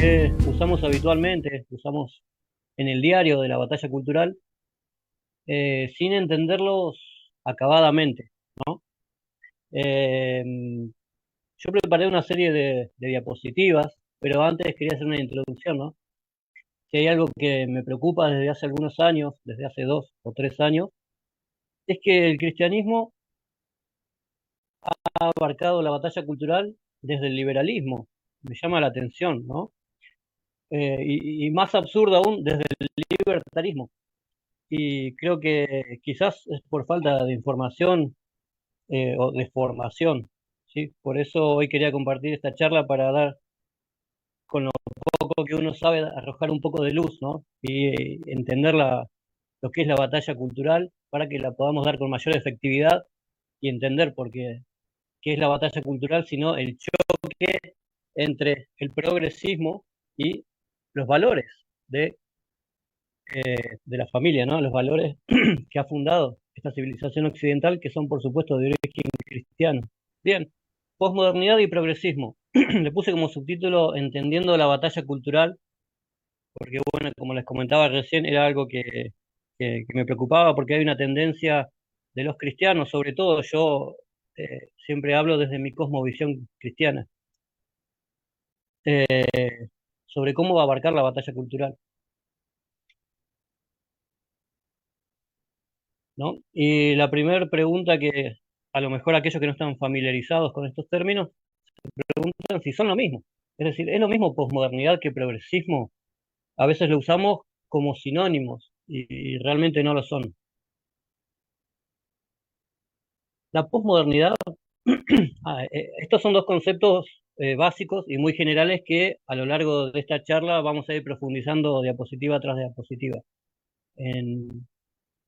que usamos habitualmente, usamos en el diario de la batalla cultural, sin entenderlos acabadamente, ¿no? Eh, yo preparé una serie de diapositivas, pero antes quería hacer una introducción, ¿no? Si hay algo que me preocupa desde hace algunos años, desde hace 2 o 3 años, es que el cristianismo ha abarcado la batalla cultural desde el liberalismo. Me llama la atención, ¿no? Y más absurdo aún, desde el libertarismo. Y creo que quizás es por falta de información o de formación, ¿sí? Por eso hoy quería compartir esta charla para dar con lo poco que uno sabe, arrojar un poco de luz, ¿no? Y entender lo que es la batalla cultural para que la podamos dar con mayor efectividad y entender por qué es la batalla cultural, sino el choque entre el progresismo y los valores de, de la familia, ¿no? Los valores que ha fundado esta civilización occidental, que son por supuesto de origen cristiano. Bien, posmodernidad y progresismo. Le puse como subtítulo Entendiendo la batalla cultural, porque bueno, como les comentaba recién, era algo que me preocupaba porque hay una tendencia de los cristianos, sobre todo yo siempre hablo desde mi cosmovisión cristiana, sobre cómo va a abarcar la batalla cultural, ¿no? Y la primera pregunta que a lo mejor aquellos que no están familiarizados con estos términos preguntan si son lo mismo. Es decir, ¿es lo mismo posmodernidad que progresismo? A veces lo usamos como sinónimos y realmente no lo son. La posmodernidad, estos son dos conceptos básicos y muy generales que a lo largo de esta charla vamos a ir profundizando diapositiva tras diapositiva. En,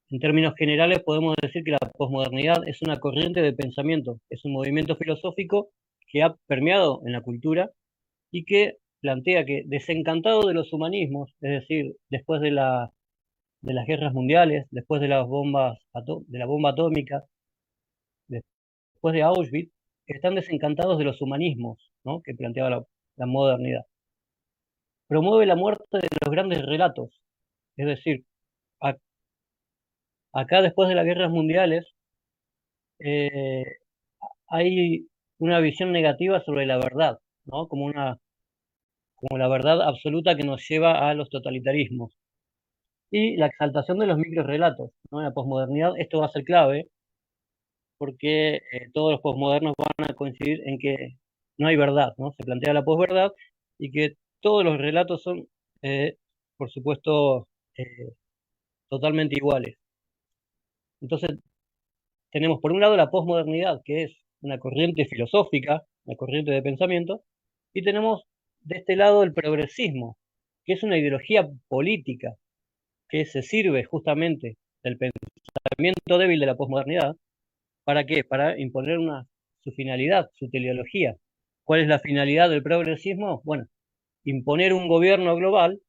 en términos generales podemos decir que la posmodernidad es una corriente de pensamiento, es un movimiento filosófico que ha permeado en la cultura y que plantea que desencantado de los humanismos, es decir, después de las guerras mundiales, después de de la bomba atómica, después de Auschwitz, están desencantados de los humanismos, ¿no? Que planteaba la modernidad. Promueve la muerte de los grandes relatos, es decir, a- acá después de las guerras mundiales eh, hay una visión negativa sobre la verdad, ¿no? Como la verdad absoluta que nos lleva a los totalitarismos. Y la exaltación de los microrelatos, ¿no? En la posmodernidad esto va a ser clave porque todos los posmodernos van a coincidir en que no hay verdad, ¿no? Se plantea la posverdad y que todos los relatos son, eh, por supuesto, eh, totalmente iguales. Entonces, tenemos por un lado la posmodernidad, que es una corriente filosófica, una corriente de pensamiento, y tenemos de este lado el progresismo, que es una ideología política que se sirve justamente del pensamiento débil de la posmodernidad. ¿Para qué? Para imponer su finalidad, su teleología. ¿Cuál es la finalidad del progresismo? Bueno, imponer un gobierno global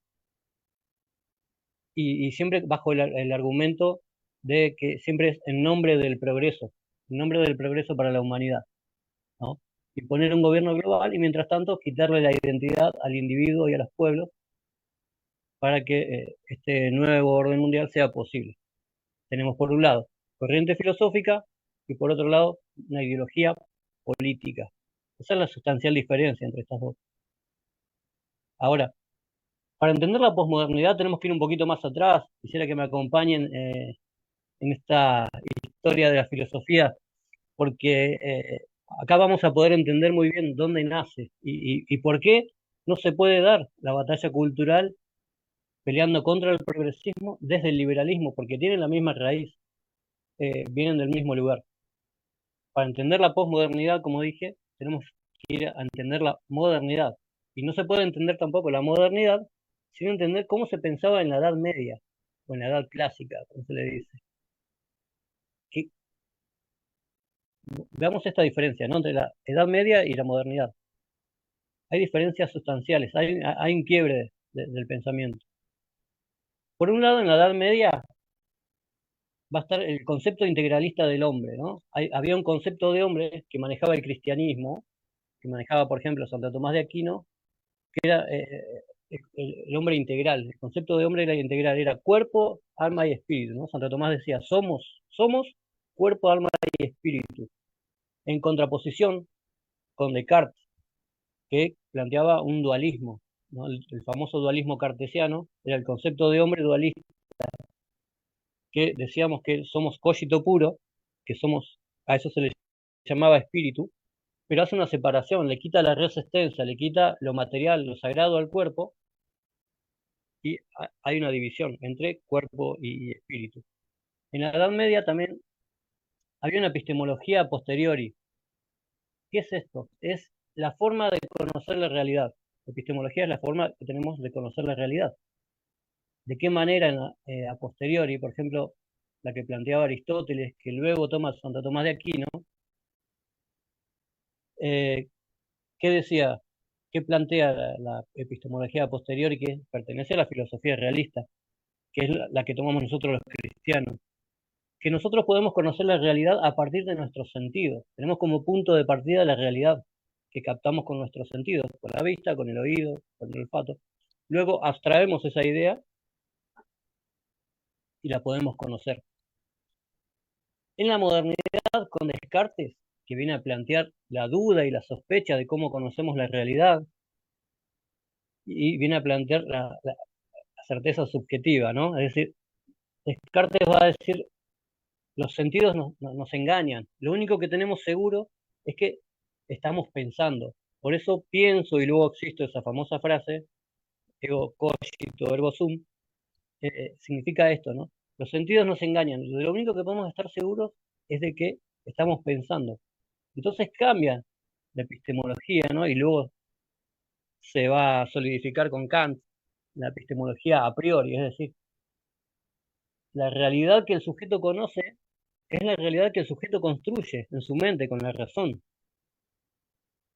y siempre bajo el argumento de que siempre es en nombre del progreso para la humanidad, ¿no? Imponer un gobierno global y mientras tanto quitarle la identidad al individuo y a los pueblos para que este nuevo orden mundial sea posible. Tenemos por un lado corriente filosófica y por otro lado una ideología política. Esa es la sustancial diferencia entre estas dos. Ahora, para entender la posmodernidad tenemos que ir un poquito más atrás. Quisiera que me acompañen en esta historia de la filosofía, porque acá vamos a poder entender muy bien dónde nace y por qué no se puede dar la batalla cultural peleando contra el progresismo desde el liberalismo, porque tienen la misma raíz, vienen del mismo lugar. Para entender la posmodernidad, como dije, tenemos que ir a entender la modernidad. Y no se puede entender tampoco la modernidad sin entender cómo se pensaba en la Edad Media, o en la Edad Clásica, como se le dice. Que, veamos esta diferencia, ¿no? Entre la Edad Media y la modernidad. Hay diferencias sustanciales, hay un quiebre del pensamiento. Por un lado, en la Edad Media va a estar el concepto integralista del hombre, ¿no? Había un concepto de hombre que manejaba el cristianismo, que manejaba, por ejemplo, Santo Tomás de Aquino, era el hombre integral. El concepto de hombre era integral, era cuerpo, alma y espíritu, ¿no? Santo Tomás decía, somos cuerpo, alma y espíritu, en contraposición con Descartes, que planteaba un dualismo, ¿no? El famoso dualismo cartesiano era el concepto de hombre dualista, que decíamos que somos cogito puro, que somos, a eso se le llamaba espíritu, pero hace una separación, le quita la res extensa, le quita lo material, lo sagrado al cuerpo, y hay una división entre cuerpo y espíritu. En la Edad Media también había una epistemología a posteriori. ¿Qué es esto? Es la forma de conocer la realidad. La epistemología es la forma que tenemos de conocer la realidad. ¿De qué manera a posteriori, por ejemplo, la que planteaba Aristóteles, que luego toma Santo Tomás de Aquino, eh, ¿qué decía? ¿Qué plantea la epistemología a posteriori, que pertenece a la filosofía realista, que es la que tomamos nosotros los cristianos? Que nosotros podemos conocer la realidad a partir de nuestros sentidos. Tenemos como punto de partida la realidad que captamos con nuestros sentidos, con la vista, con el oído, con el olfato. Luego abstraemos esa idea y la podemos conocer. En la modernidad, con Descartes, que viene a plantear la duda y la sospecha de cómo conocemos la realidad, y viene a plantear la certeza subjetiva, ¿no? Es decir, Descartes va a decir, los sentidos nos engañan. Lo único que tenemos seguro es que estamos pensando. Por eso pienso y luego existo, esa famosa frase, ego cogito ergo sum, significa esto, ¿no? Los sentidos nos engañan. Lo único que podemos estar seguros es de que estamos pensando. Entonces cambia la epistemología, ¿no? Y luego se va a solidificar con Kant la epistemología a priori, es decir, la realidad que el sujeto conoce es la realidad que el sujeto construye en su mente con la razón.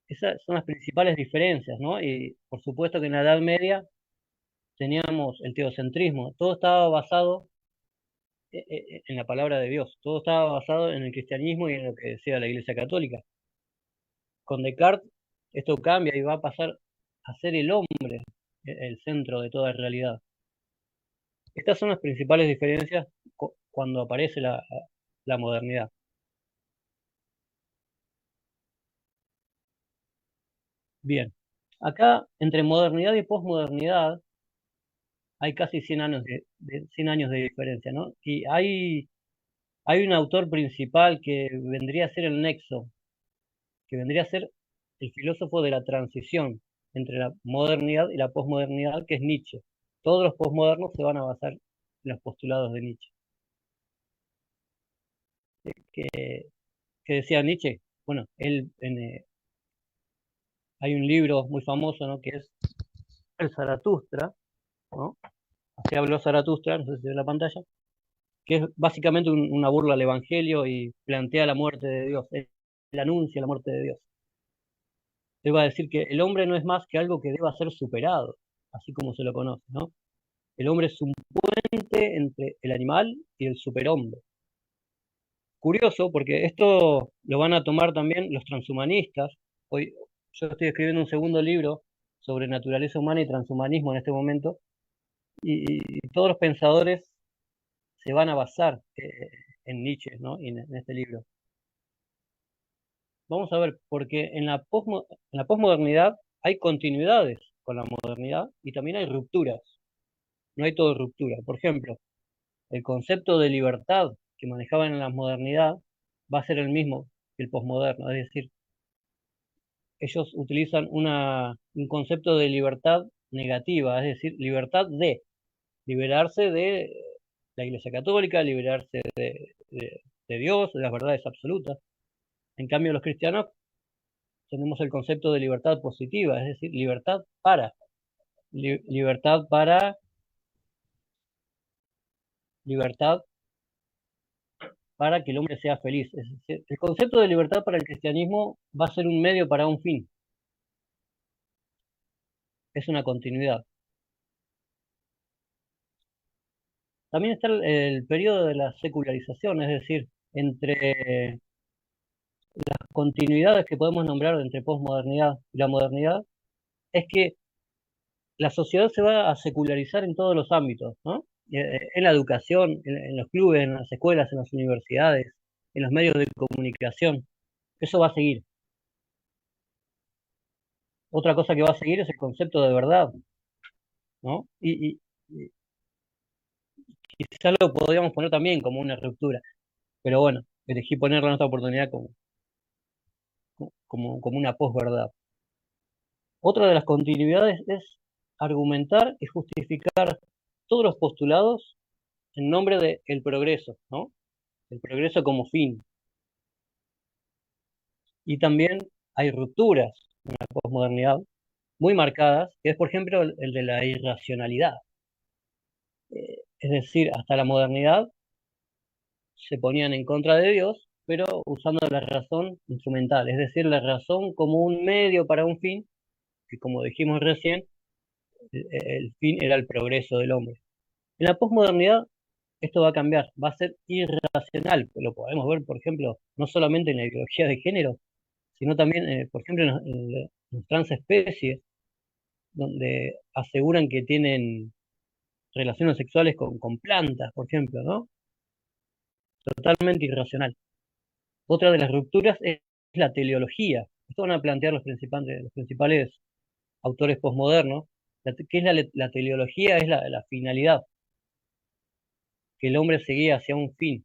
Esas son las principales diferencias, ¿no? Y por supuesto que en la Edad Media teníamos el teocentrismo, todo estaba basado en la palabra de Dios, todo estaba basado en el cristianismo y en lo que decía la Iglesia Católica. Con Descartes esto cambia y va a pasar a ser el hombre el centro de toda realidad. Estas son las principales diferencias cuando aparece la modernidad. Bien, acá entre modernidad y posmodernidad hay casi 100 años 100 años de diferencia, ¿no? Y hay un autor principal que vendría a ser el nexo, que vendría a ser el filósofo de la transición entre la modernidad y la posmodernidad, que es Nietzsche. Todos los posmodernos se van a basar en los postulados de Nietzsche. ¿Qué, qué decía Nietzsche? Bueno, hay un libro muy famoso, ¿no? Que es El Zaratustra, ¿no? Así habló Zaratustra, no sé si ve la pantalla, que es básicamente una burla al Evangelio y plantea la muerte de Dios, él anuncia la muerte de Dios. Él va a decir que el hombre no es más que algo que deba ser superado, así como se lo conoce, ¿no? El hombre es un puente entre el animal y el superhombre. Curioso, porque esto lo van a tomar también los transhumanistas. Hoy yo estoy escribiendo un segundo libro sobre naturaleza humana y transhumanismo en este momento, y todos los pensadores se van a basar en Nietzsche, ¿no? Y en este libro. Vamos a ver, porque en la posmodernidad hay continuidades con la modernidad y también hay rupturas. No hay todo ruptura. Por ejemplo, el concepto de libertad que manejaban en la modernidad va a ser el mismo que el posmoderno. Es decir, ellos utilizan un concepto de libertad negativa, es decir, libertad de liberarse de la Iglesia Católica, liberarse de Dios, de las verdades absolutas. En cambio, los cristianos tenemos el concepto de libertad positiva, es decir, libertad para, libertad para que el hombre sea feliz. Es decir, el concepto de libertad para el cristianismo va a ser un medio para un fin, es una continuidad. También está el periodo de la secularización, es decir, entre las continuidades que podemos nombrar entre posmodernidad y la modernidad, es que la sociedad se va a secularizar en todos los ámbitos, ¿no? En la educación, en los clubes, en las escuelas, en las universidades, en los medios de comunicación. Eso va a seguir. Otra cosa que va a seguir es el concepto de verdad, ¿no? Y quizás lo podríamos poner también como una ruptura, pero bueno, elegí ponerlo en esta oportunidad como una posverdad. Otra de las continuidades es argumentar y justificar todos los postulados en nombre del progreso, ¿no? El progreso como fin. Y también hay rupturas en la posmodernidad muy marcadas, que es, por ejemplo, el de la irracionalidad. Es decir, hasta la modernidad se ponían en contra de Dios, pero usando la razón instrumental, es decir, la razón como un medio para un fin, que como dijimos recién, el fin era el progreso del hombre. En la posmodernidad esto va a cambiar, va a ser irracional, lo podemos ver, por ejemplo, no solamente en la ideología de género, sino también, por ejemplo, en las transespecies, donde aseguran que tienen relaciones sexuales con plantas, por ejemplo, ¿no? Totalmente irracional. Otra de las rupturas es la teleología. Esto van a plantear los principales autores posmodernos. ¿Qué es la teleología? Es la finalidad, que el hombre seguía hacia un fin.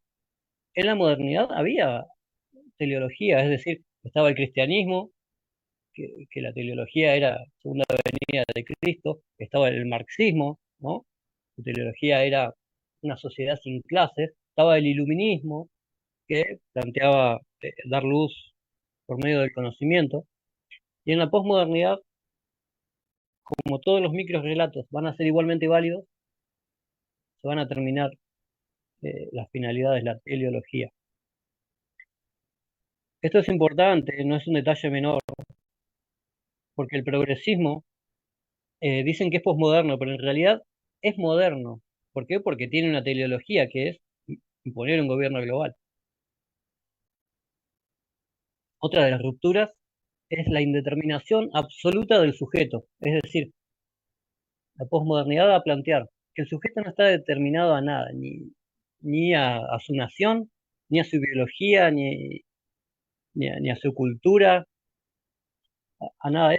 En la modernidad había teleología, es decir, estaba el cristianismo, que la teleología era segunda venida de Cristo, estaba el marxismo, ¿no? La teleología era una sociedad sin clases, estaba el iluminismo, que planteaba dar luz por medio del conocimiento, y en la posmodernidad, como todos los microrelatos van a ser igualmente válidos, se van a terminar las finalidades de la teleología. Esto es importante, no es un detalle menor, porque el progresismo dicen que es posmoderno, pero en realidad es moderno. ¿Por qué? Porque tiene una teleología que es imponer un gobierno global. Otra de las rupturas es la indeterminación absoluta del sujeto, es decir, la posmodernidad va a plantear que el sujeto no está determinado a nada, ni a su nación, ni a su biología, ni a su cultura, a nada.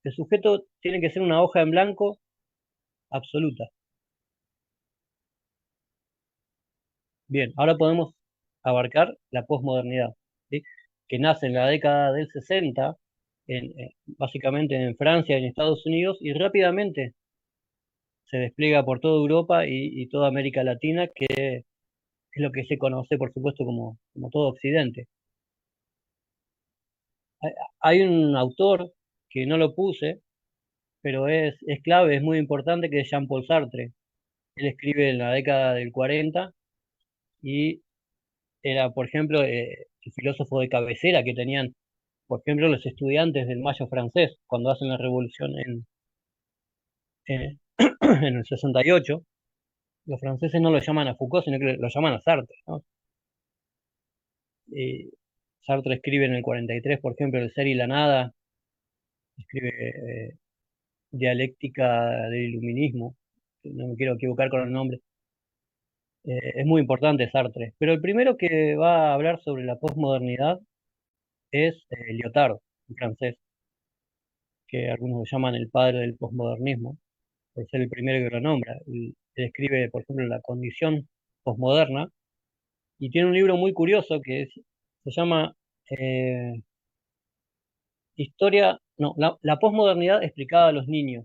El sujeto tiene que ser una hoja en blanco absoluta. Bien, ahora podemos abarcar la posmodernidad, ¿sí? Que nace en la década del 60, básicamente en Francia y en Estados Unidos, y rápidamente se despliega por toda Europa y toda América Latina, que es lo que se conoce, por supuesto, como todo Occidente. Hay hay un autor que no lo puse, pero es clave, es muy importante, que es Jean-Paul Sartre. Él escribe en la década del 40 y era, por ejemplo, el filósofo de cabecera que tenían, por ejemplo, los estudiantes del Mayo francés cuando hacen la revolución en, en el 68. Los franceses no lo llaman a Foucault, sino que lo llaman a Sartre, ¿no? Y Sartre escribe en el 43, por ejemplo, El ser y la nada, escribe Dialéctica del Iluminismo, no me quiero equivocar con el nombre. Es muy importante Sartre, pero el primero que va a hablar sobre la posmodernidad es Lyotard, un francés, que algunos lo llaman el padre del posmodernismo, por ser el primero que lo nombra. Él escribe, por ejemplo, La condición posmoderna, y tiene un libro muy curioso se llama eh, Historia, no, la posmodernidad explicada a los niños,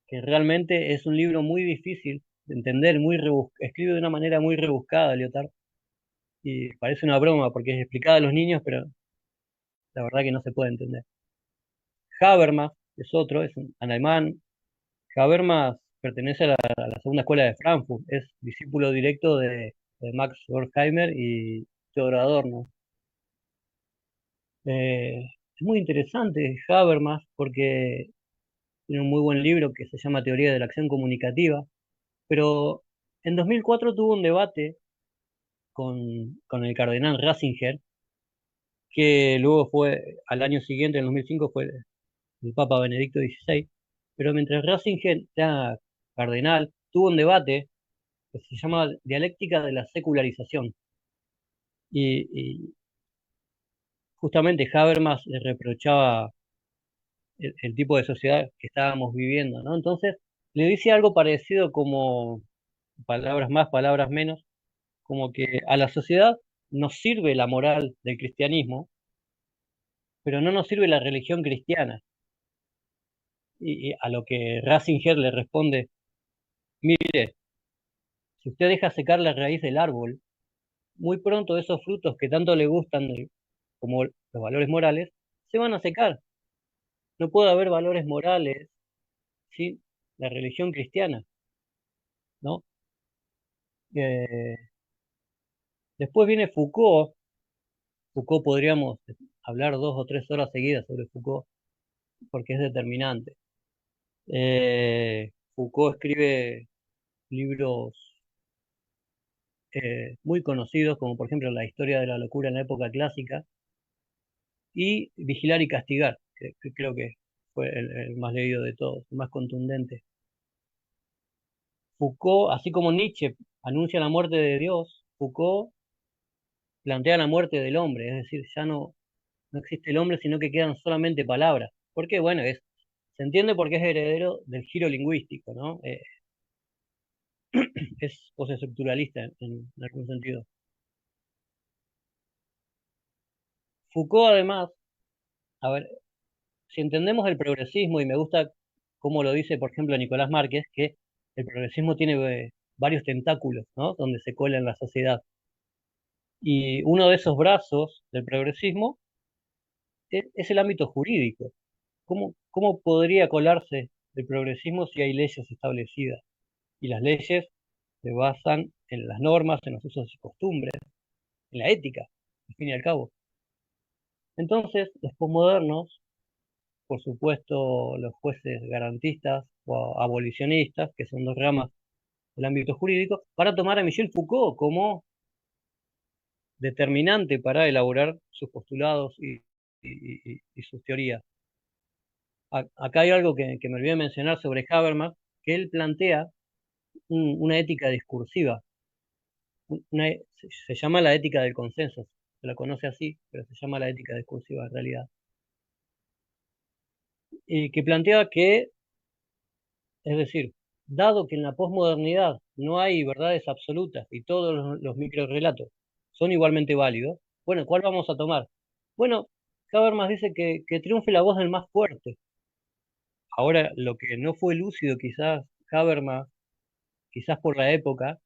que realmente es un libro muy difícil de entender, escribe de una manera muy rebuscada, Lyotard, y parece una broma porque es explicada a los niños, pero la verdad que no se puede entender. Habermas es otro, es un alemán. Habermas pertenece a la segunda escuela de Frankfurt, es discípulo directo de Max Horkheimer y Theodor Adorno. Es muy interesante Habermas porque tiene un muy buen libro que se llama Teoría de la Acción Comunicativa, pero en 2004 tuvo un debate con el cardenal Ratzinger, que luego fue, al año siguiente, en 2005, fue el Papa Benedicto XVI, Pero mientras Ratzinger era cardenal, tuvo un debate que se llama dialéctica de la secularización. Y justamente Habermas le reprochaba el tipo de sociedad que estábamos viviendo, ¿no? Entonces, le dice algo parecido como, palabras más, palabras menos, como que a la sociedad nos sirve la moral del cristianismo, pero no nos sirve la religión cristiana. Y a lo que Ratzinger le responde, mire, si usted deja secar la raíz del árbol, muy pronto esos frutos que tanto le gustan, como los valores morales, se van a secar. No puede haber valores morales sin la religión cristiana, ¿no? Eh, Después viene Foucault. Foucault podríamos hablar 2 o 3 horas seguidas sobre Foucault, porque es determinante. Foucault escribe libros muy conocidos, como por ejemplo La historia de la locura en la época clásica, y Vigilar y castigar, que creo que fue el más leído de todos, el más contundente. Foucault, así como Nietzsche anuncia la muerte de Dios, Foucault plantea la muerte del hombre, es decir, ya no existe el hombre, sino que quedan solamente palabras. ¿Por qué? Bueno, se entiende porque es heredero del giro lingüístico, ¿no? Es postestructuralista en algún sentido. Foucault, además, a ver, si entendemos el progresismo, y me gusta cómo lo dice, por ejemplo, Nicolás Márquez, que el progresismo tiene varios tentáculos, ¿no? Donde se cuela en la sociedad. Y uno de esos brazos del progresismo es el ámbito jurídico. ¿Cómo podría colarse el progresismo si hay leyes establecidas? Y las leyes se basan en las normas, en los usos y costumbres, en la ética, al fin y al cabo. Entonces, los posmodernos, por supuesto, los jueces garantistas o abolicionistas, que son dos ramas del ámbito jurídico, van a tomar a Michel Foucault como determinante para elaborar sus postulados y sus teorías. Acá hay algo que me olvidé mencionar sobre Habermas, que él plantea una ética discursiva. Se llama la ética del consenso, se la conoce así, pero se llama la ética discursiva en realidad. Y que plantea que, es decir, dado que en la posmodernidad no hay verdades absolutas y todos los microrelatos son igualmente válidos, bueno, ¿cuál vamos a tomar? Bueno, Habermas dice que triunfe la voz del más fuerte. Ahora, lo que no fue lúcido quizás Habermas, quizás por la época,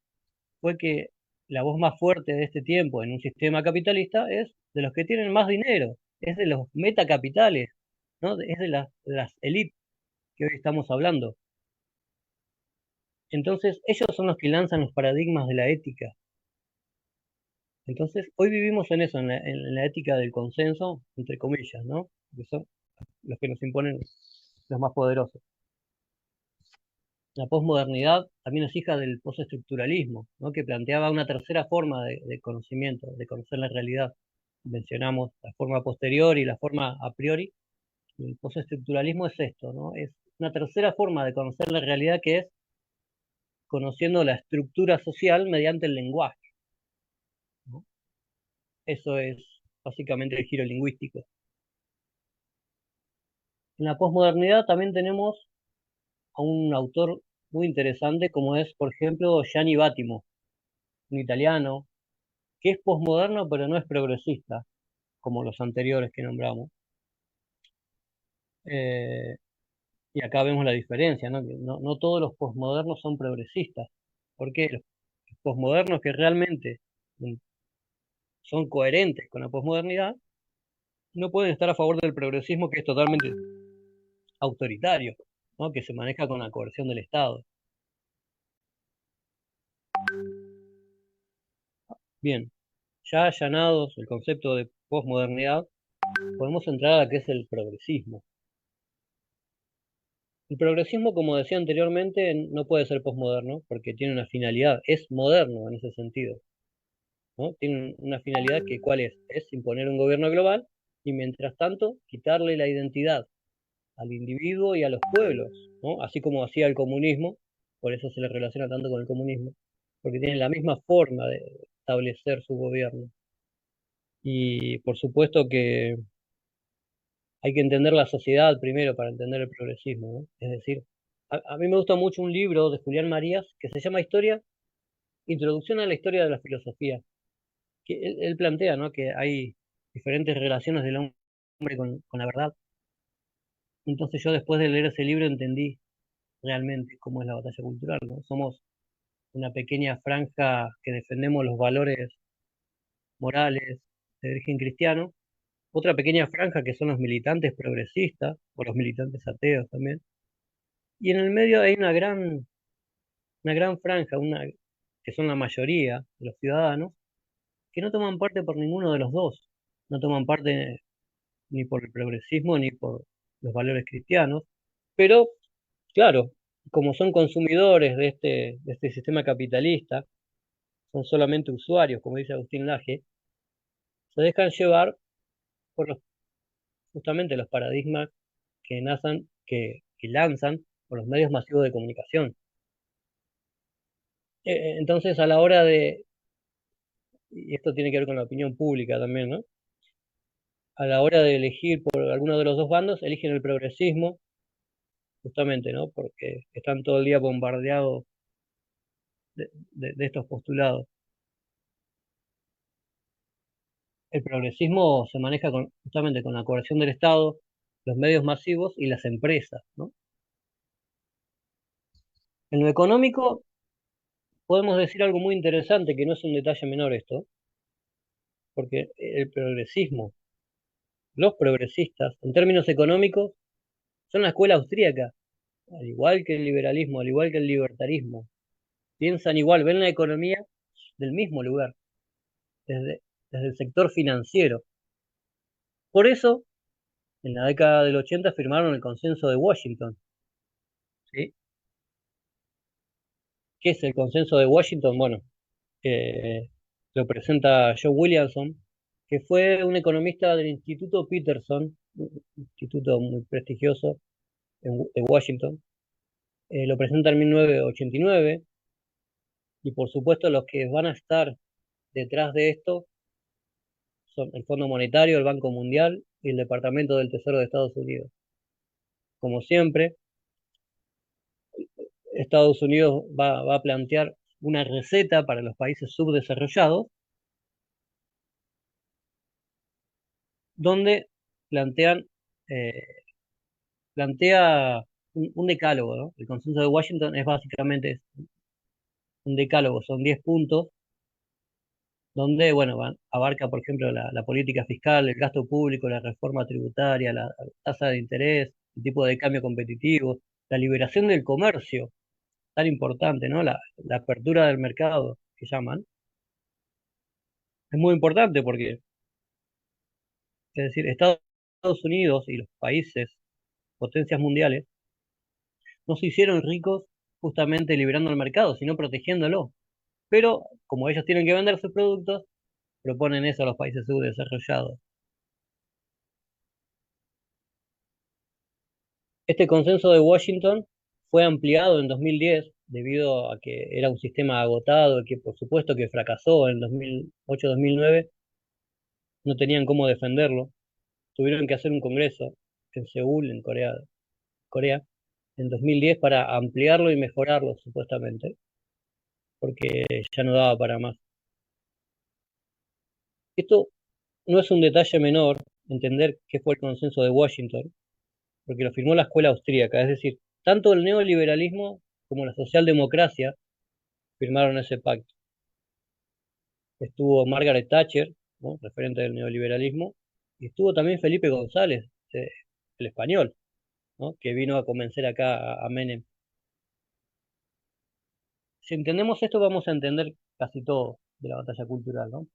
fue que la voz más fuerte de este tiempo en un sistema capitalista es de los que tienen más dinero, es de los metacapitales, ¿no? Es de las élites que hoy estamos hablando. Entonces, ellos son los que lanzan los paradigmas de la ética. Entonces, hoy vivimos en eso, en la ética del consenso, entre comillas, ¿no? Que son los que nos imponen los más poderosos. La posmodernidad también es hija del postestructuralismo, ¿no? Que planteaba una tercera forma de conocimiento, de conocer la realidad. Mencionamos la forma posterior y la forma a priori. El postestructuralismo es esto, ¿no? Es una tercera forma de conocer la realidad, que es conociendo la estructura social mediante el lenguaje, ¿no? Eso es básicamente el giro lingüístico. En la posmodernidad también tenemos a un autor muy interesante como es, por ejemplo, Gianni Battimo, un italiano, que es posmoderno pero no es progresista, como los anteriores que nombramos. Eh, y acá vemos la diferencia, ¿no? Que no todos los posmodernos son progresistas. Porque los posmodernos que realmente son coherentes con la posmodernidad no pueden estar a favor del progresismo, que es totalmente autoritario, ¿no? Que se maneja con la coerción del Estado. Bien, ya allanados el concepto de posmodernidad, podemos entrar a qué es el progresismo. El progresismo, como decía anteriormente, no puede ser posmoderno porque tiene una finalidad, es moderno en ese sentido, ¿no? Tiene una finalidad que, ¿cuál es? Es imponer un gobierno global y mientras tanto quitarle la identidad al individuo y a los pueblos. ¿no? Así como hacía el comunismo, por eso se le relaciona tanto con el comunismo, porque tienen la misma forma de establecer su gobierno. Y por supuesto que hay que entender la sociedad primero para entender el progresismo, ¿no? Es decir, a mí me gusta mucho un libro de Julián Marías que se llama Introducción a la historia de la filosofía, que él plantea, ¿no? Que hay diferentes relaciones del hombre con la verdad. Entonces yo después de leer ese libro entendí realmente cómo es la batalla cultural, ¿no? Somos una pequeña franja que defendemos los valores morales del origen cristiano, otra pequeña franja que son los militantes progresistas, o los militantes ateos también, y en el medio hay una gran franja, que son la mayoría de los ciudadanos, que no toman parte por ninguno de los dos, no toman parte ni por el progresismo ni por los valores cristianos, pero claro, como son consumidores de este sistema capitalista, son solamente usuarios, como dice Agustín Laje, se dejan llevar por justamente los paradigmas que lanzan por los medios masivos de comunicación. Entonces, a la hora y esto tiene que ver con la opinión pública también, ¿no? A la hora de elegir por alguno de los dos bandos, eligen el progresismo, justamente, ¿no? Porque están todo el día bombardeados de estos postulados. El progresismo se maneja justamente con la coerción del Estado, los medios masivos y las empresas, ¿no? En lo económico, podemos decir algo muy interesante, que no es un detalle menor esto, porque el progresismo, los progresistas, en términos económicos, son la escuela austríaca, al igual que el liberalismo, al igual que el libertarismo. Piensan igual, ven la economía del mismo lugar, desde, desde el sector financiero. Por eso, en la década del 80 firmaron el Consenso de Washington. ¿Sí? ¿Qué es el Consenso de Washington? Bueno, eh, lo presenta Joe Williamson, que fue un economista del Instituto Peterson, un instituto muy prestigioso de Washington. Lo presenta en 1989 y por supuesto los que van a estar detrás de esto son el Fondo Monetario, el Banco Mundial y el Departamento del Tesoro de Estados Unidos. Como siempre, Estados Unidos va a plantear una receta para los países subdesarrollados, donde plantean, eh, plantea un decálogo, ¿no? El consenso de Washington es básicamente un decálogo, son 10 puntos, donde, bueno, abarca, por ejemplo, la política fiscal, el gasto público, la reforma tributaria, la tasa de interés, el tipo de cambio competitivo, la liberación del comercio, tan importante, ¿no? La apertura del mercado, que llaman, es muy importante porque, es decir, Estados Unidos y los países, potencias mundiales, no se hicieron ricos justamente liberando el mercado, sino protegiéndolo. Pero como ellos tienen que vender sus productos, proponen eso a los países subdesarrollados. Este consenso de Washington fue ampliado en 2010 debido a que era un sistema agotado y que por supuesto que fracasó en 2008-2009, no tenían cómo defenderlo. Tuvieron que hacer un congreso en Seúl, en Corea, en 2010 para ampliarlo y mejorarlo supuestamente, porque ya no daba para más. Esto no es un detalle menor entender qué fue el consenso de Washington, porque lo firmó la escuela austríaca, es decir, tanto el neoliberalismo como la socialdemocracia firmaron ese pacto. Estuvo Margaret Thatcher, ¿no? Referente del neoliberalismo, y estuvo también Felipe González, el español, ¿no? Que vino a convencer acá a Menem. Si entendemos esto, vamos a entender casi todo de la batalla cultural, ¿no?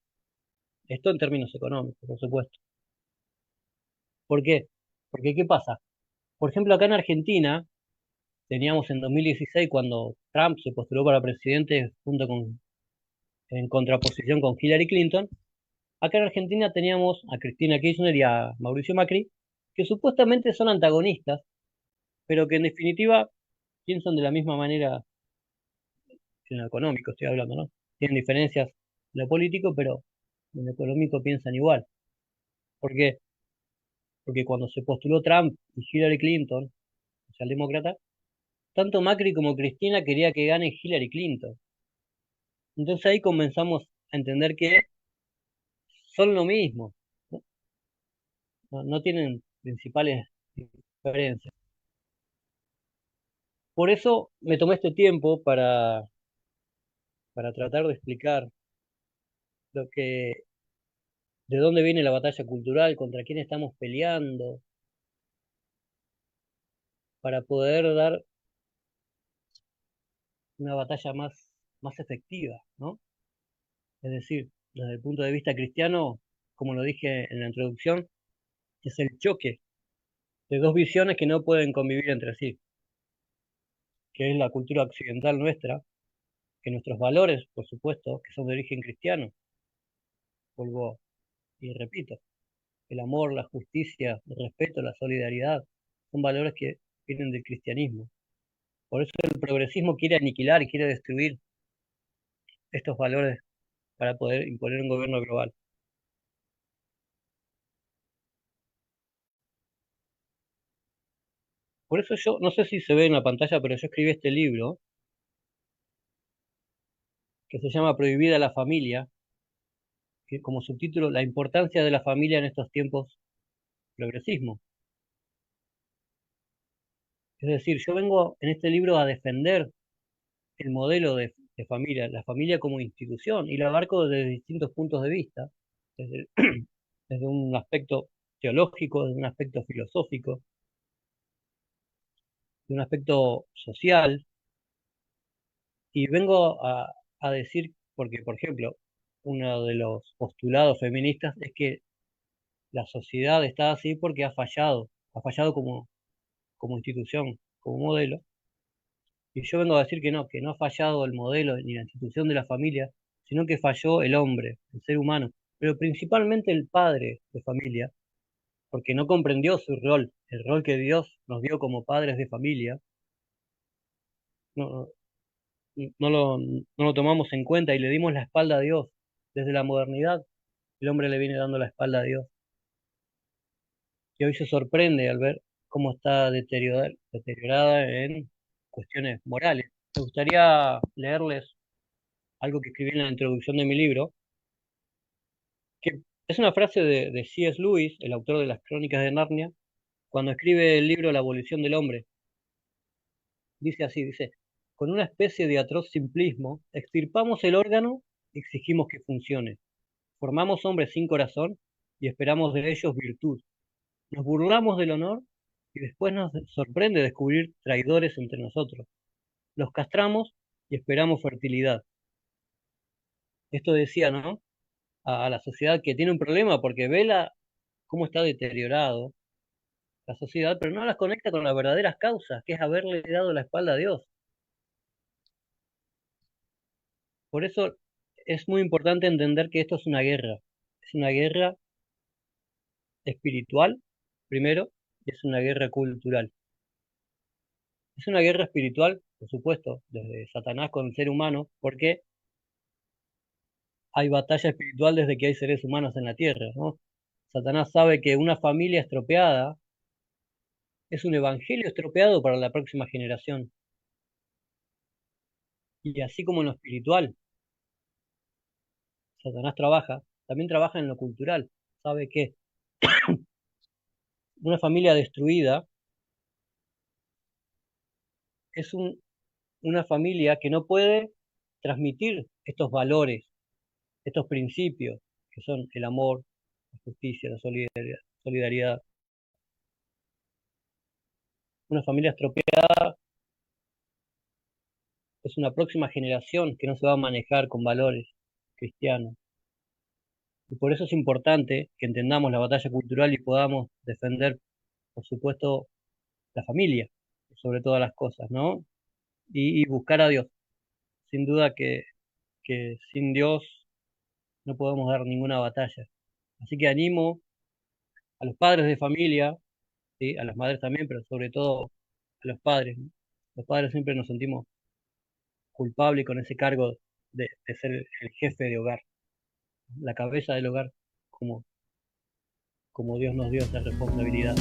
Esto en términos económicos, por supuesto. ¿Por qué? Porque, ¿qué pasa? Por ejemplo, acá en Argentina, teníamos en 2016, cuando Trump se postuló para presidente en contraposición con Hillary Clinton, acá en Argentina teníamos a Cristina Kirchner y a Mauricio Macri, que supuestamente son antagonistas, pero que en definitiva piensan de la misma manera en lo económico, estoy hablando, ¿no? Tienen diferencias en lo político, pero en lo económico piensan igual. ¿Por qué? Porque cuando se postuló Trump y Hillary Clinton, socialdemócrata, tanto Macri como Cristina quería que gane Hillary Clinton. Entonces ahí comenzamos a entender que son lo mismo, ¿no? No tienen principales diferencias. Por eso me tomé este tiempo para tratar de explicar lo que, de dónde viene la batalla cultural, contra quién estamos peleando, para poder dar una batalla más efectiva, ¿no? Es decir, desde el punto de vista cristiano, como lo dije en la introducción, es el choque de dos visiones que no pueden convivir entre sí, que es la cultura occidental nuestra, que nuestros valores, por supuesto, que son de origen cristiano, vuelvo y repito, el amor, la justicia, el respeto, la solidaridad, son valores que vienen del cristianismo. Por eso el progresismo quiere aniquilar y quiere destruir estos valores para poder imponer un gobierno global. Por eso yo, no sé si se ve en la pantalla, pero yo escribí este libro que se llama Prohibida la familia, que como subtítulo, la importancia de la familia en estos tiempos progresismo. Es decir, yo vengo en este libro a defender el modelo de familia, la familia como institución, y lo abarco desde distintos puntos de vista, desde, desde un aspecto teológico, desde un aspecto filosófico, de un aspecto social, y vengo a decir, porque por ejemplo, uno de los postulados feministas es que la sociedad está así porque ha fallado como institución, como modelo. Y yo vengo a decir que no ha fallado el modelo ni la institución de la familia, sino que falló el hombre, el ser humano, pero principalmente el padre de familia, porque no comprendió su rol, el rol que Dios nos dio como padres de familia, no, no lo tomamos en cuenta y le dimos la espalda a Dios. Desde la modernidad, el hombre le viene dando la espalda a Dios. Y hoy se sorprende al ver cómo está deteriorada en cuestiones morales. Me gustaría leerles algo que escribí en la introducción de mi libro, que es una frase de C.S. Lewis, el autor de las Crónicas de Narnia, cuando escribe el libro La abolición del hombre. Dice así, dice, con una especie de atroz simplismo, extirpamos el órgano y exigimos que funcione. Formamos hombres sin corazón y esperamos de ellos virtud. Nos burlamos del honor y después nos sorprende descubrir traidores entre nosotros. Los castramos y esperamos fertilidad. Esto decía, ¿no? A la sociedad que tiene un problema porque cómo está deteriorado la sociedad, pero no las conecta con las verdaderas causas, que es haberle dado la espalda a Dios. Por eso es muy importante entender que esto es una guerra espiritual, primero, y es una guerra cultural. Es una guerra espiritual, por supuesto, desde Satanás con el ser humano, porque hay batalla espiritual desde que hay seres humanos en la tierra, ¿no? Satanás sabe que una familia estropeada es un evangelio estropeado para la próxima generación. Y así como en lo espiritual, Satanás trabaja, también trabaja en lo cultural. Sabe que una familia destruida es una familia que no puede transmitir estos valores, estos principios, que son el amor, la justicia, la solidaridad. Una familia estropeada es una próxima generación que no se va a manejar con valores cristianos. Y por eso es importante que entendamos la batalla cultural y podamos defender, por supuesto, la familia, sobre todas las cosas, ¿no? Y buscar a Dios. Sin duda que sin Dios no podemos dar ninguna batalla. Así que animo a los padres de familia, ¿sí? A las madres también, pero sobre todo a los padres, ¿no? Los padres siempre nos sentimos culpables con ese cargo de ser el jefe de hogar, la cabeza del hogar, como, como Dios nos dio esa responsabilidad.